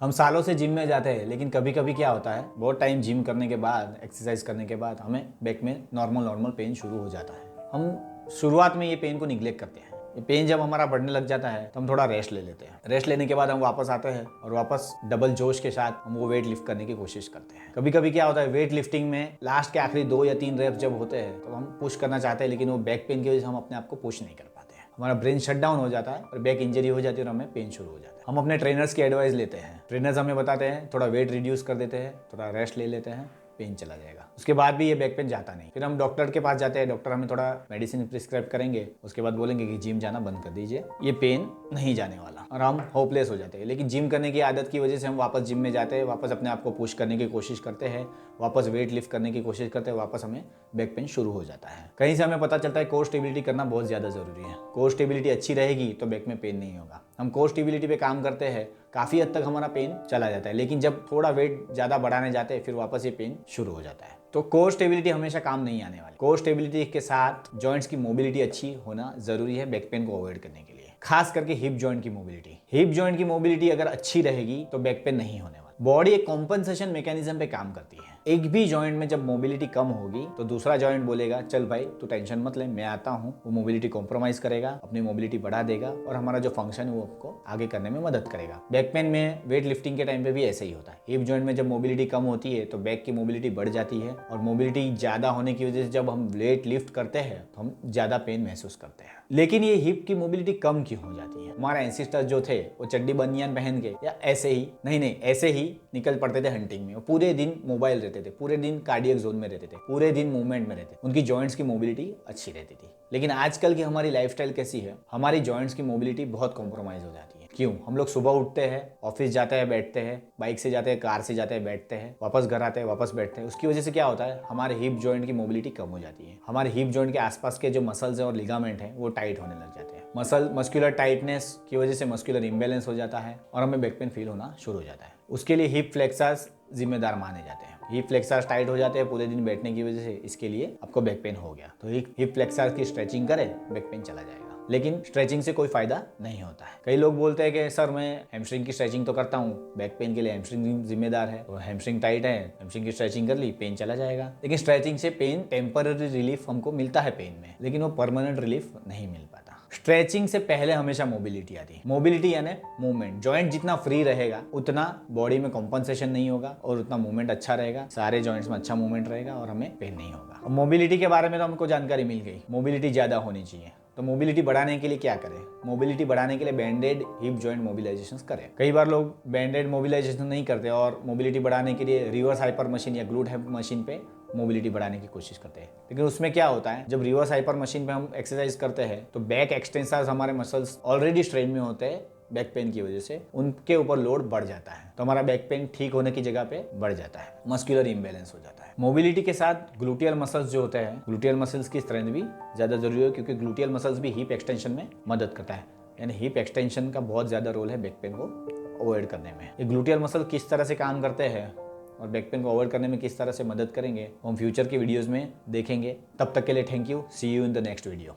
हम सालों से जिम में जाते हैं, लेकिन कभी कभी क्या होता है, बहुत टाइम जिम करने के बाद, एक्सरसाइज करने के बाद हमें बैक में नॉर्मल पेन शुरू हो जाता है। हम शुरुआत में ये पेन को निग्लेक्ट करते हैं। ये पेन जब हमारा बढ़ने लग जाता है तो हम थोड़ा रेस्ट ले लेते हैं। रेस्ट लेने के बाद हम वापस आते हैं और वापस डबल जोश के साथ हम वो वेट लिफ्ट करने की कोशिश करते हैं। कभी कभी क्या होता है, वेट लिफ्टिंग में लास्ट के आखिरी 2 या 3 रेप जब होते हैं तो हम पुश करना चाहते हैं, लेकिन वो बैक पेन की वजह से हम अपने आप को पुश नहीं कर पाते हैं। हमारा ब्रेन शट डाउन हो जाता है और बैक इंजरी हो जाती है और हमें पेन शुरू हो जाता है। हम अपने ट्रेनर्स की एडवाइस लेते हैं। ट्रेनर्स हमें बताते हैं थोड़ा वेट रिड्यूस कर देते हैं, थोड़ा रेस्ट ले लेते हैं, पेन चला जाएगा। उसके बाद भी ये बैक पेन जाता नहीं। फिर हम डॉक्टर के पास जाते हैं, डॉक्टर हमें थोड़ा मेडिसिन प्रिस्क्राइब करेंगे, उसके बाद बोलेंगे कि जिम जाना बंद कर दीजिए, ये पेन नहीं जाने वाला, और हम होपलेस हो जाते हैं। लेकिन जिम करने की आदत की वजह से हम वापस जिम में जाते हैं, वापस अपने आप को पुश करने की कोशिश करते हैं, वापस वेट लिफ्ट करने की कोशिश करते हैं, वापस हमें बैक पेन शुरू हो जाता है। कहीं से हमें पता चलता है कोर स्टेबिलिटी करना बहुत ज़्यादा ज़रूरी है। कोर स्टेबिलिटी अच्छी रहेगी तो बैक में पेन नहीं होगा। हम कोर स्टेबिलिटी पे काम करते हैं, काफ़ी हद तक हमारा पेन चला जाता है, लेकिन जब थोड़ा वेट ज़्यादा बढ़ाने जाते हैं फिर वापस ये पेन शुरू हो जाता है। तो कोर स्टेबिलिटी हमेशा काम नहीं आने वाली। कोर स्टेबिलिटी के साथ जॉइंट्स की मोबिलिटी अच्छी होना जरूरी है बैक पेन को अवॉइड करने के लिए, खास करके हिप जॉइंट की मोबिलिटी। हिप जॉइंट की मोबिलिटी अगर अच्छी रहेगी तो बैक पेन नहीं होने वाला। बॉडी एक कॉम्पनसेशन मैकेनिज्म पे काम करती है। एक भी जॉइंट में जब मोबिलिटी कम होगी तो दूसरा जॉइंट बोलेगा चल भाई तू टेंशन मत ले, मैं आता हूँ। वो मोबिलिटी कॉम्प्रोमाइज करेगा, अपनी मोबिलिटी बढ़ा देगा और हमारा जो फंक्शन है वो आपको आगे करने में मदद करेगा। बैक पेन में वेट लिफ्टिंग के टाइम पे भी ऐसे ही होता है। हिप जॉइंट में जब मोबिलिटी कम होती है तो बैक की मोबिलिटी बढ़ जाती है, और मोबिलिटी ज्यादा होने की वजह से जब हम वेट लिफ्ट करते हैं तो हम ज्यादा पेन महसूस करते हैं। लेकिन ये हिप की मोबिलिटी कम क्यों हो जाती है? हमारे एंसेस्टर्स जो थे वो चड्डी बनियान पहन के या ऐसे ही नहीं ऐसे ही निकल पड़ते थे हंटिंग में। वो पूरे दिन मोबाइल रहते थे, पूरे दिन कार्डियक जोन में रहते थे, पूरे दिन मूवमेंट में रहते थे। उनकी जॉइंट्स की मोबिलिटी अच्छी रहती थी। लेकिन आजकल की हमारी लाइफस्टाइल कैसी है, हमारी जॉइंट्स की मोबिलिटी बहुत कॉम्प्रोमाइज हो जाती है। क्यों? हम लोग सुबह उठते हैं, ऑफिस जाते हैं, बैठते हैं, बाइक से जाते हैं, कार से जाते हैं, बैठते हैं, वापस घर आते हैं, वापस बैठते हैं। उसकी वजह से क्या होता है, हमारे हिप जॉइंट की मोबिलिटी कम हो जाती है। हमारे हिप जॉइंट के आसपास के जो मसल्स हैं और लिगामेंट हैं वो टाइट होने लग जाते हैं। मस्कुलर टाइटनेस की वजह से मस्कुलर इम्बैलेंस हो जाता है और हमें बैक पेन फील होना शुरू हो जाता है। उसके लिए हिप फ्लेक्सर्स जिम्मेदार माने जाते हैं। हिप फ्लेक्सर्स टाइट हो जाते हैं पूरे दिन बैठने की वजह से, इसके लिए आपको बैक पेन हो गया तो हिप फ्लेक्सर्स की स्ट्रेचिंग करें, बैक पेन चला जाएगा। लेकिन स्ट्रेचिंग से कोई फायदा नहीं होता है। कई लोग बोलते हैं कि सर मैं हैमस्ट्रिंग की स्ट्रेचिंग तो करता हूँ, बैक पेन के लिए हैमस्ट्रिंग जिम्मेदार है, और हैमस्ट्रिंग टाइट है, हैमस्ट्रिंग की स्ट्रेचिंग कर ली, पेन चला जाएगा। लेकिन स्ट्रेचिंग से पेन टेम्पररी रिलीफ हमको मिलता है पेन में, लेकिन वो परमानेंट रिलीफ नहीं मिल पाता। स्ट्रेचिंग से पहले हमेशा मोबिलिटी आती है। मोबिलिटी यानी मूवमेंट। जॉइंट जितना फ्री रहेगा उतना बॉडी में कॉम्पनसेशन नहीं होगा और उतना मूवमेंट अच्छा रहेगा, सारे जॉइंट्स में अच्छा मूवमेंट रहेगा और हमें पेन नहीं होगा। मोबिलिटी के बारे में तो हमको जानकारी मिल गई, मोबिलिटी ज्यादा होनी चाहिए। तो मोबिलिटी बढ़ाने के लिए क्या करें? मोबिलिटी बढ़ाने के लिए बैंडेड हिप जॉइंट मोबिलाइजेशन करें। कई बार लोग बैंडेड मोबिलाइजेशन नहीं करते और मोबिलिटी बढ़ाने के लिए रिवर्स हाइपर मशीन या ग्लूट हाइपर मशीन पे मोबिलिटी बढ़ाने की कोशिश करते हैं। लेकिन उसमें क्या होता है, जब रिवर्स हाइपर मशीन पे हम एक्सरसाइज करते हैं तो बैक एक्सटेंसर्स, हमारे मसल्स ऑलरेडी स्ट्रेन में होते हैं बैक पेन की वजह से, उनके ऊपर लोड बढ़ जाता है तो हमारा बैक पेन ठीक होने की जगह पे बढ़ जाता है, मस्कुलर इम्बैलेंस हो जाता है। मोबिलिटी के साथ ग्लूटियल मसल्स जो होते हैं, ग्लूटियल मसल्स की स्ट्रेंथ भी ज्यादा जरूरी है, क्योंकि ग्लूटियल मसल्स भी हिप एक्सटेंशन में मदद करता है। यानी हिप एक्सटेंशन का बहुत ज्यादा रोल है बैक पेन को अवॉइड करने में। ये ग्लूटियल मसल किस तरह से काम करते हैं और बैक पेन को अवॉइड करने में किस तरह से मदद करेंगे, हम फ्यूचर के वीडियोस में देखेंगे। तब तक के लिए thank you, see you in the next video.